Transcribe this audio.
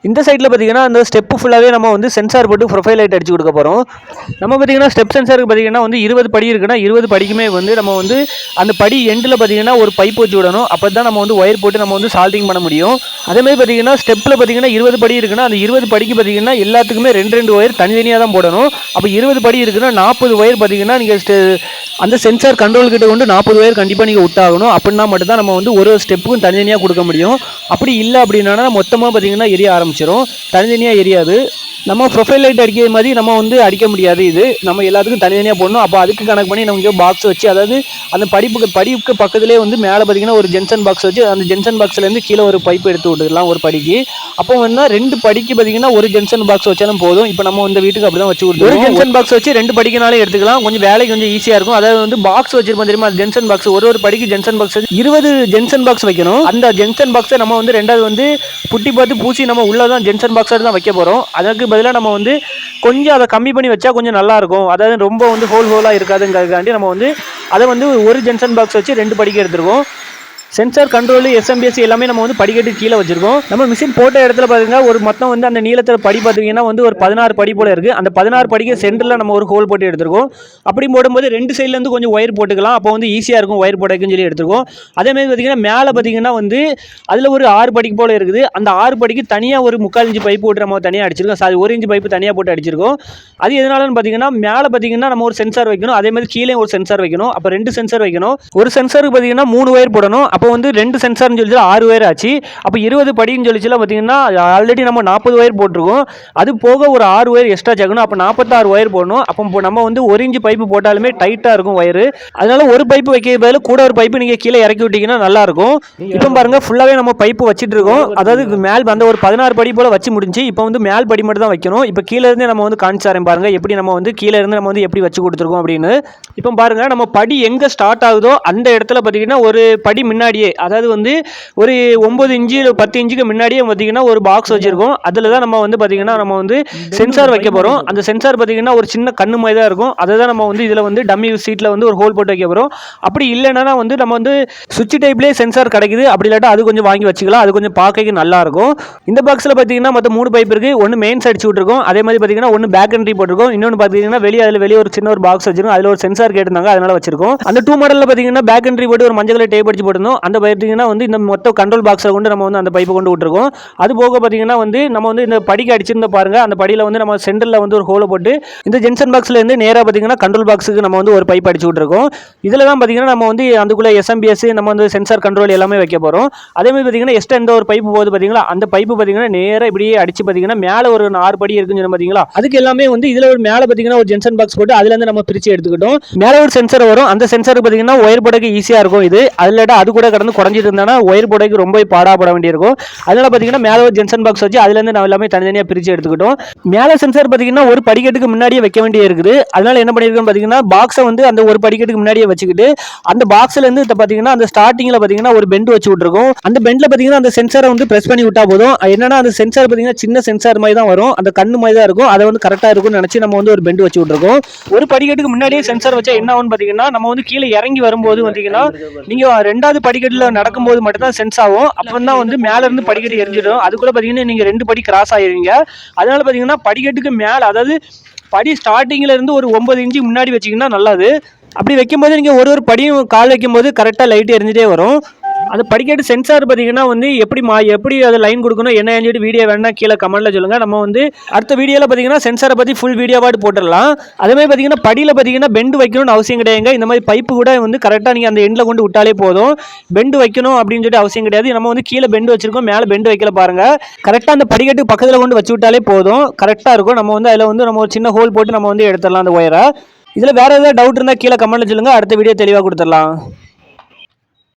இந்த சைடில் பார்த்தீங்கன்னா அந்த ஸ்டெப்பு ஃபுல்லாகவே நம்ம வந்து சென்சார் போட்டு ப்ரொஃபைல் லைட் அடிச்சு கொடுக்க போகிறோம். நம்ம பார்த்தீங்கன்னா ஸ்டெப் சென்சாருக்கு பார்த்தீங்கன்னா வந்து 20 படி இருக்குன்னா 20 படிக்குமே வந்து நம்ம வந்து அந்த படி எண்டில் பார்த்தீங்கன்னா ஒரு பைப் வச்சு விடணும். அப்போ தான் நம்ம வந்து ஒயர் போட்டு நம்ம வந்து சால்டிங் பண்ண முடியும். அதேமாதிரி பார்த்தீங்கன்னா ஸ்டெப்பில் பார்த்தீங்கன்னா 20 படி இருக்குன்னா அந்த 20 படிக்கு பார்த்தீங்கன்னா எல்லாத்துக்குமே 2 ஒயர் தனித்தனியாக தான் போடணும். அப்போ 20 படி இருக்குன்னா 40 ஒயர் பார்த்தீங்கன்னா நீங்கள் அந்த சென்சார் கண்ட்ரோல் கிட்ட வந்து 40 ஒயர் கண்டிப்பாக நீங்கள் விட்டாகணும். அப்படின்னா மட்டும் தான் நம்ம வந்து ஒரு ஸ்டெப்புக்கும் தனித்தனியாக கொடுக்க முடியும். அப்படி இல்லை அப்படின்னா மொத்தமாக பார்த்தீங்கன்னா எரிய ஆரம்பிச்சிடும், தனித்தனியாக எரியாது. நம்ம ப்ரொஃபைல் லைட் அடிக்கிற மாதிரி நம்ம வந்து அடிக்க முடியாது. இது நம்ம எல்லாத்துக்கும் தனித்தனியாக போடணும். அப்போ அதுக்கு கணக்கு பண்ணி நம்ம பாக்ஸ் வச்சு, அதாவது அந்த படிப்புக்கு பக்கத்துலேயே வந்து மேலே பார்த்தீங்கன்னா ஒரு ஜென்சன் பாக்ஸ் வச்சு அந்த ஜென்சன் பாக்ஸ்லேருந்து கீழே ஒரு பைப் எடுத்து விட்டுக்கலாம் ஒரு படிக்கு. அப்போ வந்து 2 படிக்கு பார்த்தீங்கன்னா ஒரு ஜென்சன் பாக்ஸ் வச்சாலும் போதும். இப்போ நம்ம இந்த வீட்டுக்கு அப்படி தான் வச்சு கொடுத்தோம். ஒரு ஜென்சன் பாக்ஸ் வச்சு 2 படிக்கினாலே எடுத்துக்கலாம். கொஞ்சம் வேலைக்கு கொஞ்சம் ஈஸியாக இருக்கும். அதாவது வந்து பாக்ஸ் வச்சிருப்போம் தெரியுமா, ஜென்சன் பாக்ஸ் ஒரு படிக்கு ஜென்சன் பாக்ஸ் 20 ஜென்சன் பாக்ஸ் வைக்கணும். அந்த ஜென்சன் பாக்ஸை நம்ம வந்து ரெண்டாவது வந்து புட்டி பார்த்து பூசி நம்ம உள்ளதான் ஜென்சன் பாக்ஸாக தான் வைக்க போகிறோம். அதுக்கு பதிலாக நம்ம வந்து கொஞ்சம் அதை கம்மி பண்ணி வச்சா கொஞ்சம் நல்லாயிருக்கும். அதாவது ரொம்ப வந்து ஹோலாக இருக்காதுங்கிறதுக்காண்டி நம்ம வந்து அதை வந்து ஒரு ஜென்சன் பாக்ஸ் வச்சு 2 படிக்க எடுத்துருக்கோம். சென்சார் கண்ட்ரோல் SMBS எல்லாமே நம்ம வந்து படிக்கட்டு கீழே வச்சிருக்கோம். நம்ம மிஷின் போட்ட இடத்துல பார்த்தீங்கன்னா ஒரு மொத்தம் வந்து அந்த நீளத்தில் படி பார்த்தீங்கன்னா வந்து ஒரு 16 படி போல இருக்குது. அந்த 16 படிக்கு சென்டரில் நம்ம ஒரு ஹோல் போட்டு எடுத்துருக்கோம். அப்படி போடும்போது 2 சைட்லேருந்து கொஞ்சம் ஒயர் போட்டுக்கலாம். அப்போ வந்து ஈஸியாக இருக்கும் ஒயர் போட்டுக்குன்னு சொல்லி எடுத்துருக்கோம். அதேமாதிரி பார்த்தீங்கன்னா மேலே பார்த்தீங்கன்னா வந்து அதில் ஒரு 6 படிக்கு போல் இருக்குது. அந்த 6 படிக்கு தனியாக ஒரு 3/4 இன்ச்சு பைப்பு போட்டு நம்ம தனியாக அடிச்சிருக்கோம். அது 1 இன்ச்சு பைப்பு தனியாக போட்டு அடிச்சிருக்கோம். அது எதனாலன்னு பார்த்தீங்கன்னா மேலே பார்த்தீங்கன்னா நம்ம ஒரு சென்சார் வைக்கணும், அதே மாதிரி கீழே ஒரு சென்சார் வைக்கணும். அப்போ 2 சென்சார் வைக்கணும். ஒரு சென்சாருக்கு பார்த்தீங்கன்னா 3 ஒயர் போடணும். அப்போ வந்து 2 சென்சார்னு சொல்லி 6 ஒயர் ஆச்சு. அப்போ 20 படின்னு சொல்லிச்சுலாம் பார்த்தீங்கன்னா ஆல்ரெடி நம்ம 40 ஒயர் போட்டிருக்கோம். அது போக ஒரு 6 ஒயர் எக்ஸ்ட்ரா சேர்க்கணும். அப்போ 46 ஒயர் போடணும். அப்போ நம்ம வந்து 1 இன்ச்சு பைப்பு போட்டாலுமே டைட்டாக இருக்கும் ஒயர். அதனால ஒரு பைப்பு வைக்க பதில் கூட ஒரு பைப்பு நீங்கள் கீழே இறக்கி விட்டீங்கன்னா நல்லாயிருக்கும். இப்போ பாருங்க ஃபுல்லாகவே நம்ம பைப்பு வச்சுட்டு இருக்கோம். அதாவது மேல் அந்த ஒரு 16 படி போல் வச்சு முடிஞ்சு இப்போ வந்து மேல் படி மட்டும் தான் வைக்கணும். இப்போ கீழே இருந்து நம்ம வந்து காமிச்சாரேன் பாருங்க எப்படி நம்ம வந்து கீழே இருந்து நம்ம வந்து எப்படி வச்சு கொடுத்துருக்கோம் அப்படின்னு. இப்போ பாருங்க நம்ம படி எங்கே ஸ்டார்ட் ஆகுதோ அந்த இடத்துல பார்த்தீங்கன்னா ஒரு படி முன்னாடியே, அதாவது வந்து ஒரு 9 இன்ச்சு 10 இன்ச்சுக்கு முன்னாடியே பார்த்தீங்கன்னா ஒரு பாக்ஸ் வச்சிருக்கோம். அதில் தான் நம்ம வந்து பார்த்தீங்கன்னா நம்ம வந்து சென்சார் வைக்க போகிறோம். அந்த சென்சார் பார்த்தீங்கன்னா ஒரு சின்ன கண்ணு மாதிரி தான் இருக்கும். அதை தான் நம்ம வந்து இதில் வந்து டம்மி சீட்டில் வந்து ஒரு ஹோல் போட்டு வைக்க போகிறோம். அப்படி இல்லைன்னா வந்து நம்ம வந்து சுவிட்ச் டைப்லேயே சென்சார் கிடைக்குது. அப்படி இல்லாட்டா அது கொஞ்சம் வாங்கி வச்சுக்கலாம். அது கொஞ்சம் பார்க்க நல்லா இருக்கும். இந்த பாக்ஸில் பார்த்தீங்கன்னா மொத்தம் 3 பைப் இருக்குது. ஒன்று மெயின் சைடு விட்டுருக்கோம், அதே மாதிரி பார்த்தீங்கன்னா ஒன்று பேக் என்ட்ரி போட்டிருக்கோம். இன்னொன்று பார்த்தீங்கன்னா வெளியே ஒரு சின்ன ஒரு பாக்ஸ் வச்சிருக்கோம். அதில் ஒரு சென்சார் கேட்டிருந்தாங்க, அதனால வச்சிருக்கோம். அந்த 2 மாடலில் பார்த்தீங்கன்னா பேக் என்ட்ரி போட்டு ஒரு மஞ்சள் டேப் அடிச்சு போட்டிருந்தோம். அந்த பார்த்தீங்கன்னா வந்து இந்த மொத்த கண்ட்ரோல் பாக்ஸை கொண்டு நம்ம வந்து அந்த பைப்பை கொண்டு விட்டுருக்கோம். அது போக பார்த்தீங்கன்னா வந்து நம்ம வந்து இந்த படிக்கு அடிச்சிருந்த பாருங்க, அந்த படியில் வந்து நம்ம சென்டரில் வந்து ஒரு ஹோலை போட்டு இந்த ஜென்சன் பாக்ஸில் இருந்து நேராக பார்த்தீங்கன்னா கண்ட்ரோல் பாக்ஸுக்கு நம்ம வந்து ஒரு பைப் அடிச்சு விட்டுருக்கோம். இதில் தான் பார்த்தீங்கன்னா நம்ம வந்து அதுக்குள்ள SMBS நம்ம வந்து சென்சார் கண்ட்ரோல் எல்லாமே வைக்க போகிறோம். அதே மாதிரி பார்த்தீங்கன்னா எக்ஸ்ட்ரா இந்த ஒரு பைப்பு போகுது பார்த்தீங்களா, அந்த பைப்பு பார்த்தீங்கன்னா நேராக இப்படியே அடிச்சு பார்த்தீங்கன்னா மேலே ஒரு 6 படி இருக்குன்னு பார்த்தீங்களா, அதுக்கு எல்லாமே வந்து இதில் ஒரு மேலே பார்த்தீங்கன்னா ஒரு ஜென்சன் பாக்ஸ் போட்டு அதுலேருந்து நம்ம பிரித்து எடுத்துக்கிட்டோம். மேலே ஒரு சென்சார் வரும். அந்த சென்சாருக்கு பார்த்தீங்கன்னா ஒயர் போடக்கு ஈஸியாக இருக்கும். இது அதில் அது கூட கடந்து குறைஞ்சிட்டு இருந்தானா ஒயர் போடக்கு ரொம்ப பாடாப்பட வேண்டியிருக்கும். அதனால பார்த்தீங்கன்னா மேலே ஒரு ஜென்சன் பாக்ஸ் வச்சு அதுலேருந்து நம்ம எல்லாமே தனித்தனியாக பிரித்து எடுத்துக்கிட்டோம். மேலே சென்சார் பார்த்தீங்கன்னா ஒரு படிக்கட்டுக்கு முன்னாடியே வைக்க வேண்டிய இருக்குது. அதனால என்ன பண்ணியிருக்கோம் பார்த்தீங்கன்னா பாக்ஸை வந்து அந்த ஒரு படிக்கட்டுக்கு முன்னாடியே வச்சுக்கிட்டு அந்த பாக்ஸ்லேருந்து பார்த்தீங்கன்னா அந்த ஸ்டார்டிங்கில் பார்த்தீங்கன்னா ஒரு பெண்ட் வச்சு விட்டுருக்கோம். அந்த பெண்டில் பார்த்தீங்கன்னா அந்த சென்சாரை வந்து ப்ரெஸ் பண்ணி விட்டா போதும். என்னன்னா அந்த சென்சார் பார்த்தீங்கன்னா சின்ன சென்சார் மாதிரி தான் வரும், அந்த கண்ணு மாதிரி தான் இருக்கும். அதை வந்து கரெக்டாக இருக்கும்னு நினச்சி நம்ம வந்து ஒரு பெண்ட் வச்சு விட்டுருக்கோம். ஒரு படிக்கட்டுக்கு முன்னாடியே சென்சார் வச்சா என்ன ஆகும்னு பார்த்தீங்கன்னா நம்ம வந்து கீழே இறங்கி வரும்போது பார்த்தீங்கன்னா நீங்கள் 2வது படிக்கட்டில் நடக்கும்போது மட்டும் தான் சென்ஸ் ஆகும். அப்போ தான் வந்து மேலே இருந்து படிக்கட்டு எரிஞ்சிடும். அது கூட பார்த்தீங்கன்னா நீங்கள் 2 படி கிராஸ் ஆயிருவீங்க. அதனால பார்த்தீங்கன்னா படிக்கட்டுக்கு மேலே, அதாவது படி ஸ்டார்டிங்கில் இருந்து ஒரு 9 இன்ச்சு முன்னாடி வச்சிங்கன்னா நல்லது. அப்படி வைக்கும்போது நீங்கள் ஒரு படியும் கால் வைக்கும்போது கரெக்டாக லைட் எரிஞ்சிட்டே வரும். அந்த படிக்கட்டு சென்சார் பார்த்தீங்கன்னா வந்து எப்படி அதை லைன் கொடுக்கணும் என்ன சொல்லிட்டு வீடியோ வேணா கீழே கமெண்ட்ல சொல்லுங்க. நம்ம வந்து அடுத்த வீடியோவில் பார்த்தீங்கன்னா சென்சாரை பற்றி ஃபுல் வீடியோவாட்டு போட்டுடலாம். அதே மாதிரி பார்த்தீங்கன்னா படியில் பார்த்தீங்கன்னா பெண்டு வைக்கணும்னு அவசியம் கிடையாதுங்க. இந்த மாதிரி பைப்பு கூட வந்து கரெக்டாக நீங்கள் அந்த எண்டில் கொண்டு விட்டாலே போதும். பெண்டு வைக்கணும் அப்படின்னு சொல்லிட்டு அவசியம் கிடையாது. நம்ம வந்து கீழே பெண்டு வச்சிருக்கோம், மேலே பெண்டு வைக்கல பாருங்க. கரெக்டாக அந்த படிக்கட்டு பக்கத்தில் கொண்டு வச்சு விட்டாலே போதும், கரெக்டாக இருக்கும். நம்ம வந்து அதில் வந்து நம்ம ஒரு சின்ன ஹோல் போட்டு நம்ம வந்து எடுத்துடலாம் அந்த ஒயரை. இதில் வேறு ஏதாவது டவுட் இருந்தால் கீழே கமெண்ட்ல சொல்லுங்கள், அடுத்த வீடியோ தெளிவாக கொடுத்துடலாம்.